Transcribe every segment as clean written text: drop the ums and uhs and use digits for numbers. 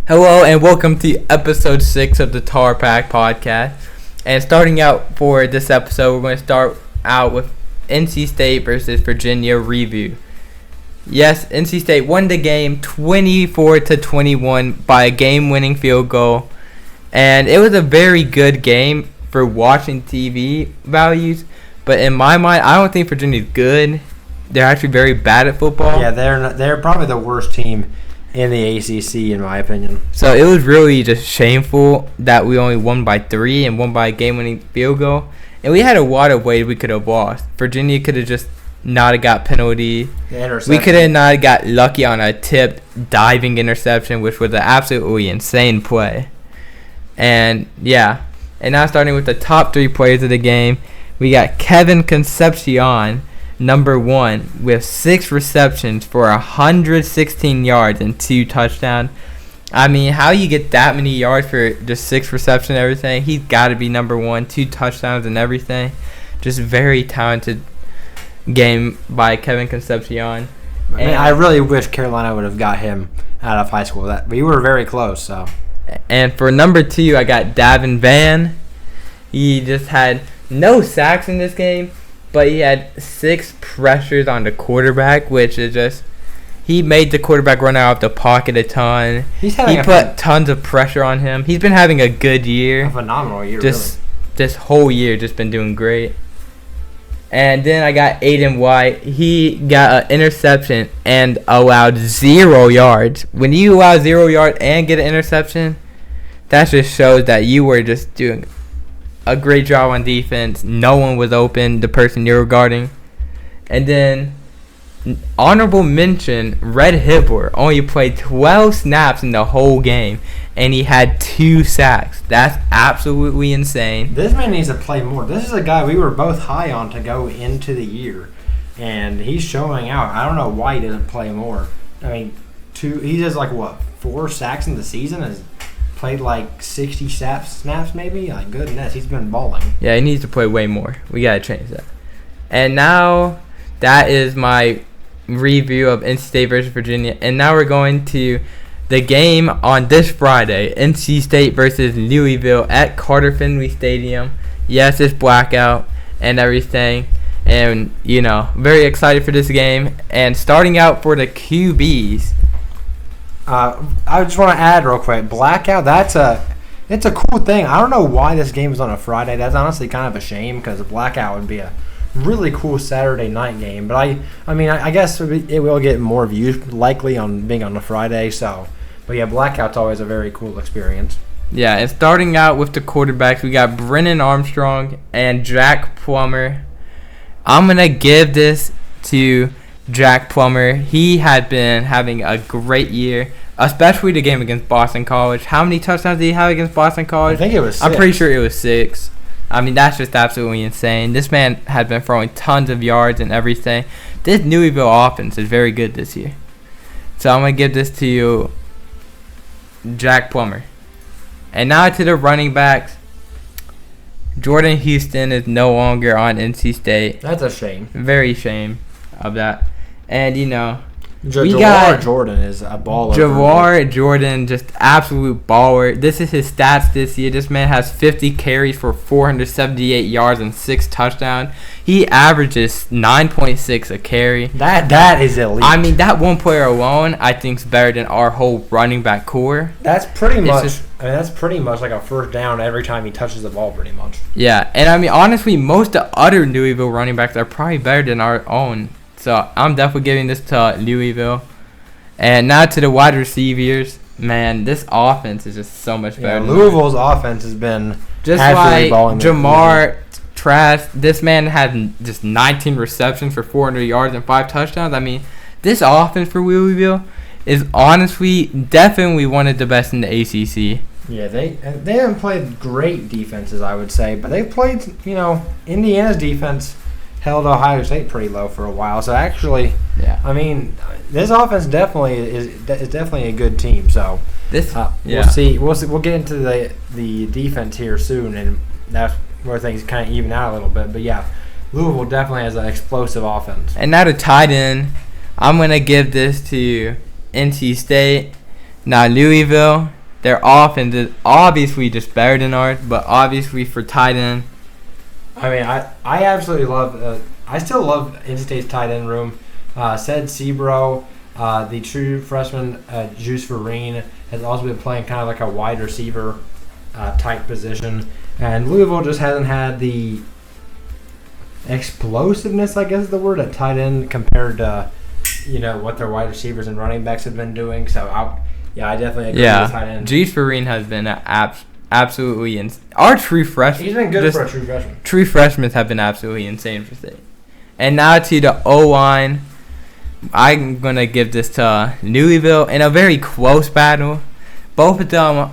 Hello and welcome to episode 6 of the TarPack podcast. And starting out for this episode, we're going to start out with NC State versus Virginia review. Yes, NC State won the game 24-21 by a game-winning field goal. And it was a very good game for watching TV values. But in my mind, I don't think Virginia's good. They're actually very bad at football. Yeah, they're probably the worst team in the ACC, in my opinion. So it was really just shameful that we only won by 3 and won by a game-winning field goal. And we had a lot of ways we could have lost. Virginia could have just not have got penalty. We could have not got lucky on a tipped diving interception, which was an absolutely insane play. And, yeah. And now starting with the top 3 players of the game, we got Kevin Concepcion, number 1, with 6 receptions for 116 yards and 2 touchdowns. I mean, how you get that many yards for just 6 receptions and everything? He's got to be number 1, 2 touchdowns and everything. Just very talented game by Kevin Concepcion. I really wish Carolina would have got him out of high school. That we were very close. So. And for number 2, I got Davin Van. He just had no sacks in this game, but he had 6 pressures on the quarterback, which is just, he made the quarterback run out of the pocket a ton. He put tons of pressure on him. He's been having a good year. A phenomenal year, really. This whole year, just been doing great. And then I got Aiden White. He got an interception and allowed 0 yards. When you allow 0 yards and get an interception, that just shows that you were just doing a great job on defense. No one was open, the person you're guarding. And then, honorable mention, Red Hibbler only played 12 snaps in the whole game, and he had 2 sacks. That's absolutely insane. This man needs to play more. This is a guy we were both high on to go into the year, and he's showing out. I don't know why he doesn't play more. I mean, he does 4 sacks in the season? Has played 60 snaps maybe? Goodness, he's been balling. Yeah, he needs to play way more. We got to change that. And now, that is my review of NC State versus Virginia. And now we're going to the game on this Friday, NC State versus Louisville at Carter Finley Stadium. Yes, it's blackout and everything. And, very excited for this game. And starting out for the QBs, I just want to add real quick, blackout, it's a cool thing. I don't know why this game is on a Friday. That's honestly kind of a shame because a blackout would be a really cool Saturday night game. But I guess it will get more views likely on being on a Friday. So, but yeah, blackout's always a very cool experience. Yeah, and starting out with the quarterbacks, we got Brennan Armstrong and Jack Plummer. I'm going to give this to Jack Plummer. He had been having a great year, especially the game against Boston College. How many touchdowns did he have against Boston College? I think it was 6. I'm pretty sure it was 6. I mean, that's just absolutely insane. This man had been throwing tons of yards and everything. This Louisville offense is very good this year. So I'm going to give this to you, Jack Plummer. And now to the running backs. Jordan Houston is no longer on NC State. That's a shame. Very shame of that. And, we got Jordan is a baller. Jawar Jordan, just absolute baller. This is his stats this year. This man has 50 carries for 478 yards and 6 touchdowns. He averages 9.6 a carry. That is elite. I mean, that one player alone, I think, is better than our whole running back core. That's pretty much. That's pretty much like a first down every time he touches the ball, pretty much. Yeah, and I mean, honestly, most of the other Louisville running backs are probably better than our own. So I'm definitely giving this to Louisville. And now to the wide receivers. Man, this offense is just so much better. Yeah, Louisville's offense has been just like Jamar Trask. This man had just 19 receptions for 400 yards and 5 touchdowns. I mean, this offense for Louisville is honestly definitely one of the best in the ACC. Yeah, they haven't played great defenses, I would say, but they've played, Indiana's defense held Ohio State pretty low for a while. So actually, yeah, I mean, this offense definitely is definitely a good team. So we'll see. We'll get into the defense here soon, and that's where things kind of even out a little bit. But yeah, Louisville definitely has an explosive offense. And now to tight end, I'm gonna give this to NC State. Now Louisville, their offense is obviously just better than ours, but obviously for tight end. I mean, I absolutely love. I still love NC State's tight end room. Said Sebro, the true freshman Juice Vereen has also been playing kind of like a wide receiver type position, and Louisville just hasn't had the explosiveness, I guess is the word, at tight end compared to what their wide receivers and running backs have been doing. So I definitely agree with tight end. Juice Vereen has been absolutely our true freshman. He's been good for a true freshman. True freshmen have been absolutely insane for State. And now to the O-line. I'm going to give this to Louisville in a very close battle. Both of them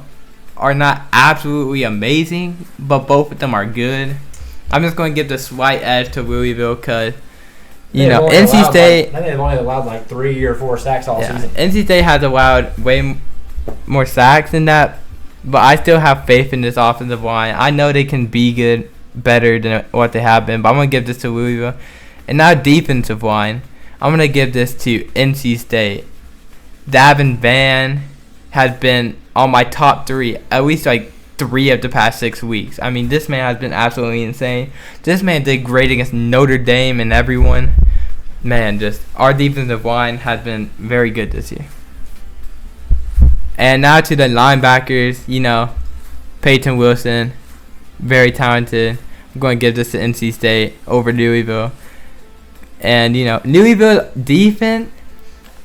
are not absolutely amazing, but both of them are good. I'm just going to give the slight edge to Louisville because, NC State. I think they've only allowed like 3 or 4 sacks all season. NC State has allowed way more sacks than that, but I still have faith in this offensive line. I know they can be better than what they have been, but I'm going to give this to Louisville. And now defensive line. I'm going to give this to NC State. Davin Van has been on my top 3, at least like 3 of the past 6 weeks. I mean, this man has been absolutely insane. This man did great against Notre Dame and everyone. Man, just our defensive line has been very good this year. And now to the linebackers, Peyton Wilson, very talented. I'm going to give this to NC State over Louisville. And, Louisville defense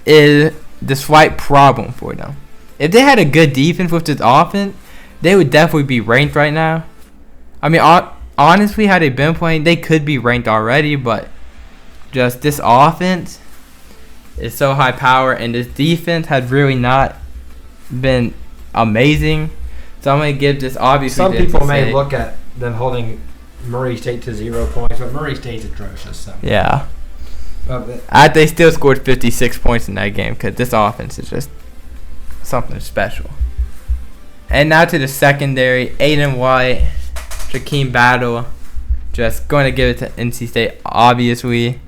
is the slight problem for them. If they had a good defense with this offense, they would definitely be ranked right now. I mean, honestly, how they've been playing, they could be ranked already, but just this offense is so high power, and this defense has really not been amazing. So I'm going to give this, obviously, some people may look at them holding Murray State to 0 points, but Murray State's atrocious. So. Yeah. They still scored 56 points in that game because this offense is just something special. And now to the secondary, Aiden White, Jakeem Battle, just going to give it to NC State, obviously.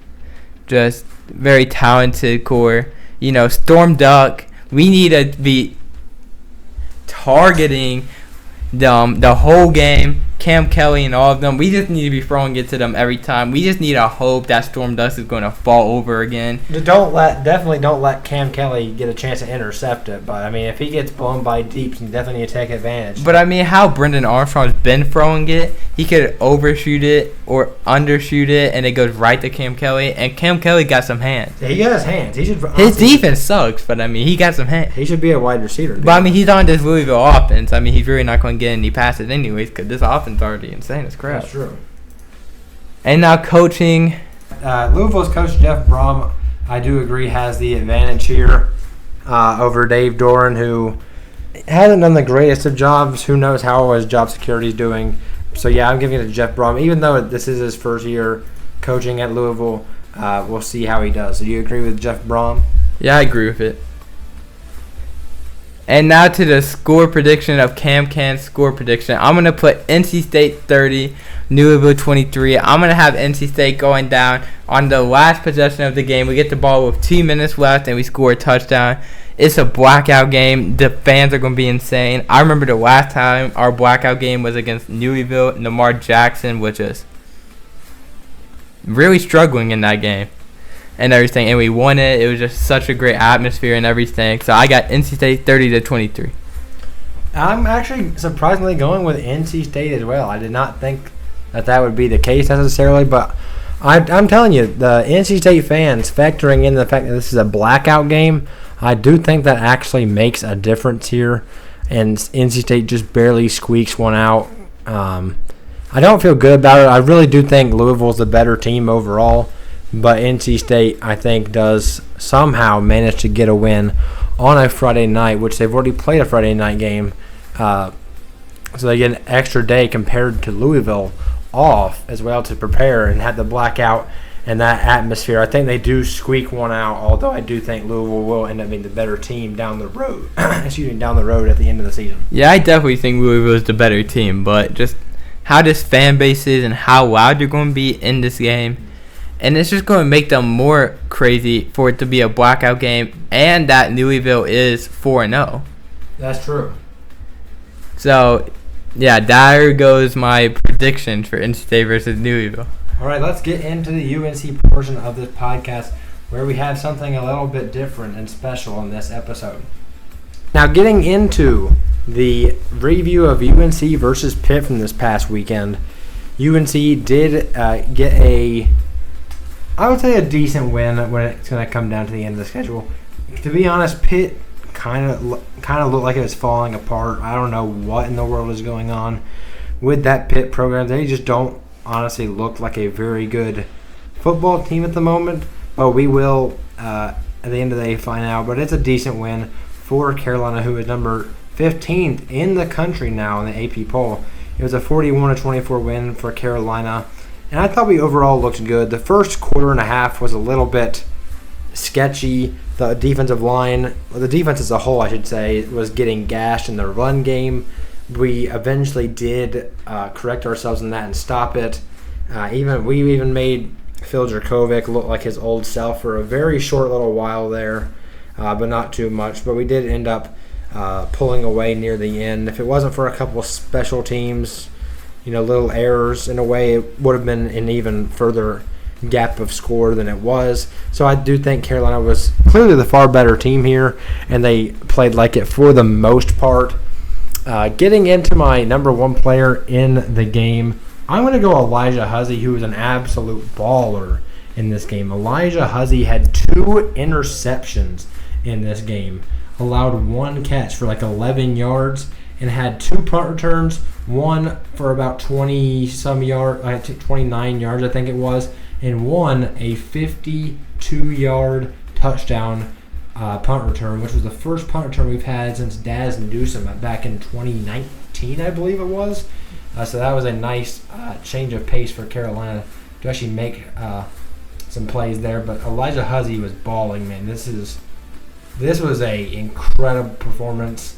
Just very talented core. Storm Duck, we need to be targeting the whole game. Cam Kelly and all of them, we just need to be throwing it to them every time. We just need to hope that Storm Dust is going to fall over again. Definitely don't let Cam Kelly get a chance to intercept it. But I mean, if he gets blown by deeps, you definitely need to take advantage. But I mean, how Brendan Armstrong's been throwing it, he could overshoot it or undershoot it, and it goes right to Cam Kelly. And Cam Kelly got some hands. Yeah, he got his hands. His defense sucks, but I mean, he got some hands. He should be a wide receiver. But I mean, he's on this Louisville offense. I mean, he's really not going to get any passes anyways because this offense already insane as crap. That's true. And now coaching. Louisville's coach Jeff Brom, I do agree, has the advantage here over Dave Doran, who hasn't done the greatest of jobs. Who knows how his job security is doing. So, yeah, I'm giving it to Jeff Brom. Even though this is his first year coaching at Louisville, we'll see how he does. So, do you agree with Jeff Brom? Yeah, I agree with it. And now to the score prediction of CamCan's score prediction. I'm going to put NC State 30, Louisville 23. I'm going to have NC State going down on the last possession of the game. We get the ball with 2 minutes left, and we score a touchdown. It's a blackout game. The fans are going to be insane. I remember the last time our blackout game was against Louisville. Lamar Jackson was just really struggling in that game. And everything, and we won it. It was just such a great atmosphere and everything. So I got NC State 30-23. I'm actually surprisingly going with NC State as well. I did not think that would be the case necessarily, but I'm telling you, the NC State fans, factoring in the fact that this is a blackout game, I do think that actually makes a difference here. And NC State just barely squeaks one out. I don't feel good about it. I really do think Louisville's the better team overall. But NC State, I think, does somehow manage to get a win on a Friday night, which they've already played a Friday night game. So they get an extra day compared to Louisville off as well to prepare and have the blackout and that atmosphere. I think they do squeak one out, although I do think Louisville will end up being the better team down the road. Down the road at the end of the season. Yeah, I definitely think Louisville is the better team, but just how this fan base is and how loud they're going to be in this game. And it's just going to make them more crazy for it to be a blackout game and that Louisville is 4-0. That's true. So, yeah, there goes my prediction for NC State versus Louisville. All right, let's get into the UNC portion of this podcast where we have something a little bit different and special in this episode. Now, getting into the review of UNC versus Pitt from this past weekend, UNC did get I would say a decent win when it's going to come down to the end of the schedule. To be honest, Pitt kind of looked like it was falling apart. I don't know what in the world is going on with that Pitt program. They just don't honestly look like a very good football team at the moment. But we will, at the end of the day, find out. But it's a decent win for Carolina, who is number 15th in the country now in the AP poll. It was a 41-24 win for Carolina. And I thought we overall looked good. The first quarter and a half was a little bit sketchy. The defensive line, the defense as a whole, I should say, was getting gashed in the run game. We eventually did correct ourselves in that and stop it. We even made Phil Dracovic look like his old self for a very short little while there, but not too much. But we did end up pulling away near the end. If it wasn't for a couple of special teams, little errors, in a way, it would have been an even further gap of score than it was. So I do think Carolina was clearly the far better team here, and they played like it for the most part. Getting into my number one player in the game, I'm going to go Elijah Huzzie, who was an absolute baller in this game. Elijah Huzzie had 2 interceptions in this game, allowed 1 catch for like 11 yards, and had 2 punt returns, one for about 20-some yards, 29 yards I think it was, and one a 52-yard touchdown punt return, which was the first punt return we've had since Daz Newsome back in 2019, I believe it was. So that was a nice change of pace for Carolina to actually make some plays there. But Elijah Huzzie was balling, man. This was a incredible performance.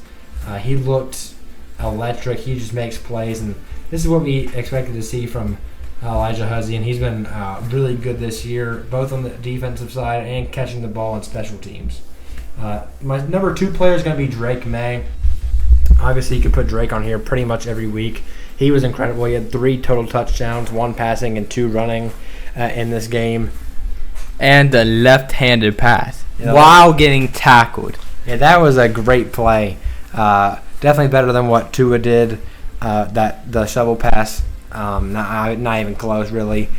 He looked electric. He just makes plays, and this is what we expected to see from Elijah Huzzie, and he's been really good this year, both on the defensive side and catching the ball in special teams. My number 2 player is going to be Drake May. Obviously, you could put Drake on here pretty much every week. He was incredible. He had 3 total touchdowns, 1 passing and 2 running in this game. And a left-handed pass while getting tackled. Yeah, that was a great play. Definitely better than what Tua did, the shovel pass. Not even close, really.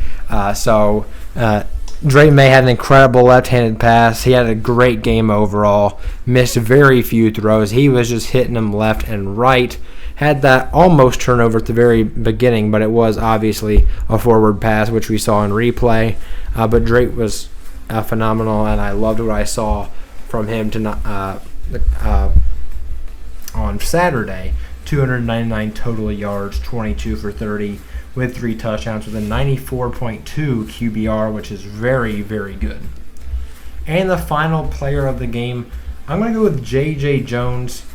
Drake May had an incredible left-handed pass. He had a great game overall. Missed very few throws. He was just hitting them left and right. Had that almost turnover at the very beginning, but it was obviously a forward pass, which we saw in replay. But Drake was phenomenal, and I loved what I saw from him on Saturday. 299 total yards, 22 for 30. With 3 touchdowns with a 94.2 QBR, which is very, very good. And the final player of the game, I'm going to go with J.J. Jones.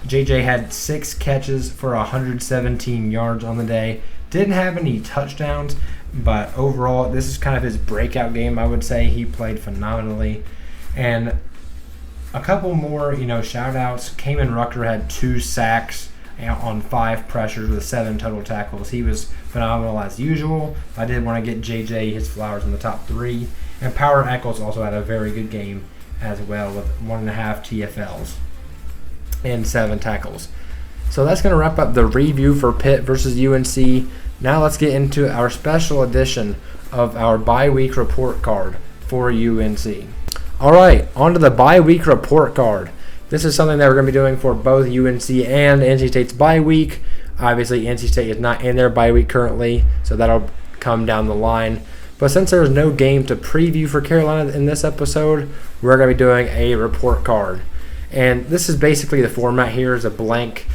J.J. had 6 catches for 117 yards on the day. Didn't have any touchdowns, but overall, this is kind of his breakout game, I would say. He played phenomenally. And a couple more, shout-outs. Kamen Rucker had 2 sacks on 5 pressures with 7 total tackles. He was phenomenal as usual. I did want to get JJ his flowers in the top 3. And Power Eccles also had a very good game as well with 1.5 TFLs and 7 tackles. So that's going to wrap up the review for Pitt versus UNC. Now let's get into our special edition of our bye-week report card for UNC. All right, on to the bye-week report card. This is something that we're going to be doing for both UNC and NC State's bye week. Obviously, NC State is not in their bye week currently, so that'll come down the line. But since there is no game to preview for Carolina in this episode, we're going to be doing a report card. And this is basically the format here is a blank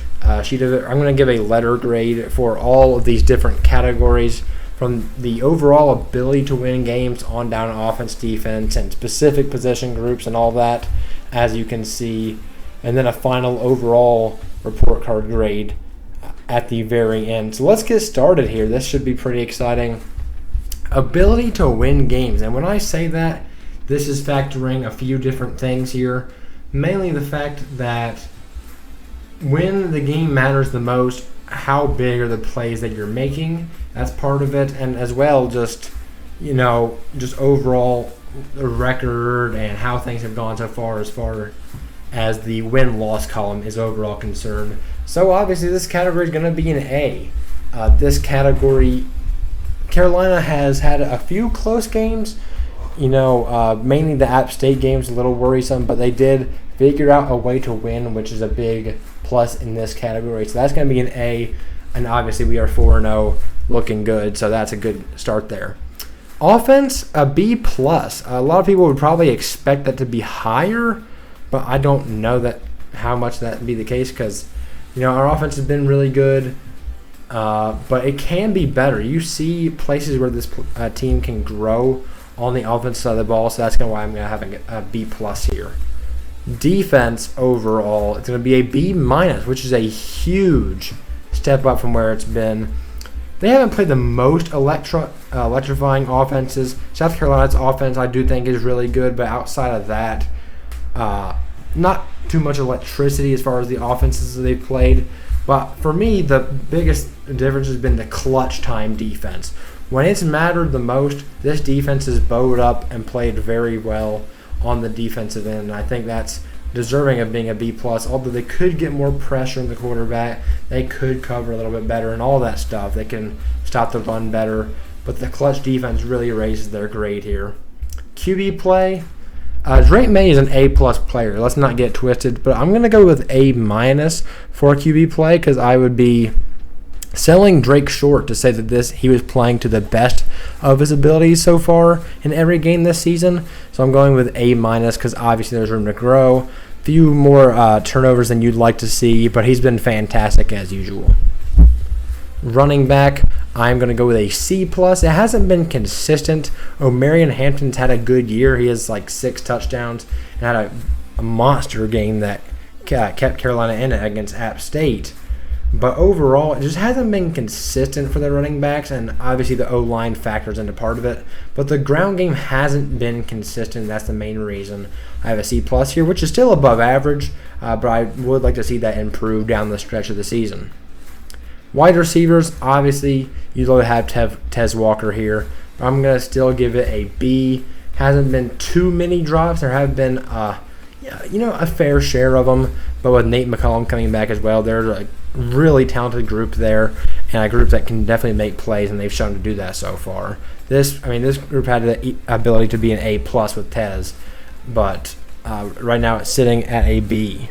sheet of it. I'm going to give a letter grade for all of these different categories, from the overall ability to win games on down offense, defense, and specific position groups and all that, as you can see, and then a final overall report card grade at the very end. So let's get started here. This should be pretty exciting. Ability to win games. And when I say that, this is factoring a few different things here. Mainly the fact that when the game matters the most, how big are the plays that you're making? That's part of it, and as well, just overall the record and how things have gone so far as the win-loss column is overall concerned. So obviously this category is going to be an A. This category, Carolina has had a few close games. Mainly the App State game's a little worrisome, but they did figure out a way to win, which is a big plus in this category. So that's going to be an A, and obviously we are 4-0, looking good, so that's a good start there. Offense, a B+. A lot of people would probably expect that to be higher, but I don't know how much that would be the case because, our offense has been really good, but it can be better. You see places where this team can grow on the offensive side of the ball, so that's why I'm going to have a B+ here. Defense overall, it's going to be a B-, which is a huge step up from where it's been. They haven't played the most electrifying offenses. South Carolina's offense, I do think, is really good, but outside of that, not too much electricity as far as the offenses that they've played. But for me, the biggest difference has been the clutch time defense. When it's mattered the most, this defense has bowed up and played very well on the defensive end. And I think that's deserving of being a B+, although they could get more pressure on the quarterback. They could cover a little bit better and all that stuff. They can stop the run better. But the clutch defense really raises their grade here. QB play. Drake May is an A+ player. Let's not get twisted. But I'm going to go with A- for QB play because I would be selling Drake short to say that he was playing to the best of his abilities so far in every game this season. So I'm going with A- because obviously there's room to grow. Few more turnovers than you'd like to see, but he's been fantastic as usual. Running back, I'm going to go with a C+. It hasn't been consistent. O'Marion Hampton's had a good year. He has like 6 touchdowns and had a monster game that kept Carolina in it against App State. But overall, it just hasn't been consistent for the running backs, and obviously the O-line factors into part of it. But the ground game hasn't been consistent. That's the main reason. I have a C+ here, which is still above average, but I would like to see that improve down the stretch of the season. Wide receivers, obviously, you'd love to have Tez Walker here. But I'm going to still give it a B. Hasn't been too many drops. There have been, a fair share of them. But with Nate McCollum coming back as well, there's a really talented group there, and a group that can definitely make plays, and they've shown to do that so far. This group had the ability to be an A+ with Tez, but right now it's sitting at a B.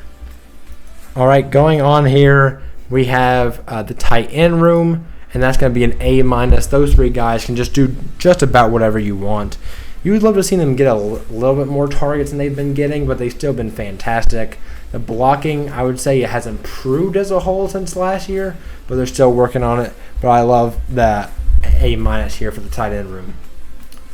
All right, going on here, we have the tight end room, and that's going to be an A-. Those 3 guys can just do just about whatever you want. You would love to see them get a little bit more targets than they've been getting, but they've still been fantastic. The blocking, I would say, it has improved as a whole since last year, but they're still working on it. But I love that A- here for the tight end room.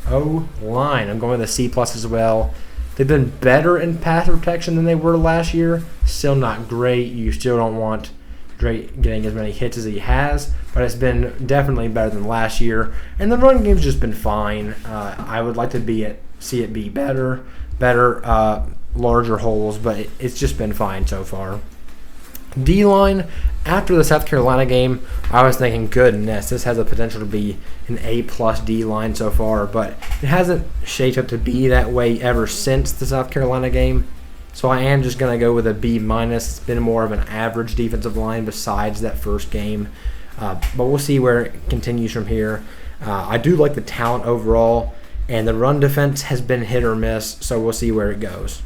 O-line, I'm going with a C+ as well. They've been better in pass protection than they were last year. Still not great. You still don't want Drake getting as many hits as he has, but it's been definitely better than last year. And the run game's just been fine. I would like to see it be better, larger holes, but it's just been fine so far. D-line, after the South Carolina game, I was thinking, goodness, this has the potential to be an A+ D-line so far, but it hasn't shaped up to be that way ever since the South Carolina game. So I am just going to go with a B-. It's been more of an average defensive line besides that first game. But we'll see where it continues from here. I do like the talent overall, and the run defense has been hit or miss, so we'll see where it goes.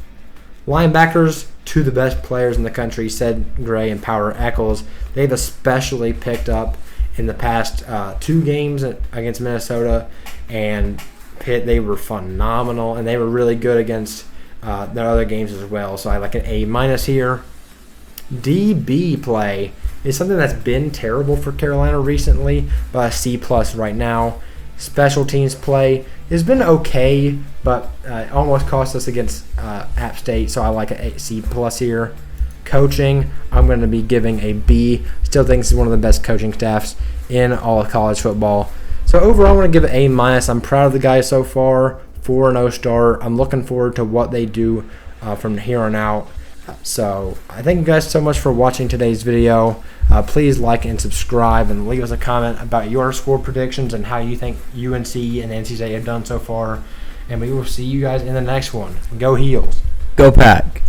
Linebackers, 2 of the best players in the country, Ced Gray and Power Echols. They've especially picked up in the past 2 games against Minnesota and Pitt. They were phenomenal, and they were really good against their other games as well. So I like an A- here. DB play is something that's been terrible for Carolina recently, but a C+ right now. Special teams play has been okay, but almost cost us against App State, so I like a C+ here. Coaching, I'm going to be giving a B. Still think this is one of the best coaching staffs in all of college football. So overall, I'm going to give it A-. I'm proud of the guys so far. 4-0 start. I'm looking forward to what they do from here on out. So I thank you guys so much for watching today's video. Please like and subscribe and leave us a comment about your score predictions and how you think UNC and NC State have done so far. And we will see you guys in the next one. Go Heels. Go Pack.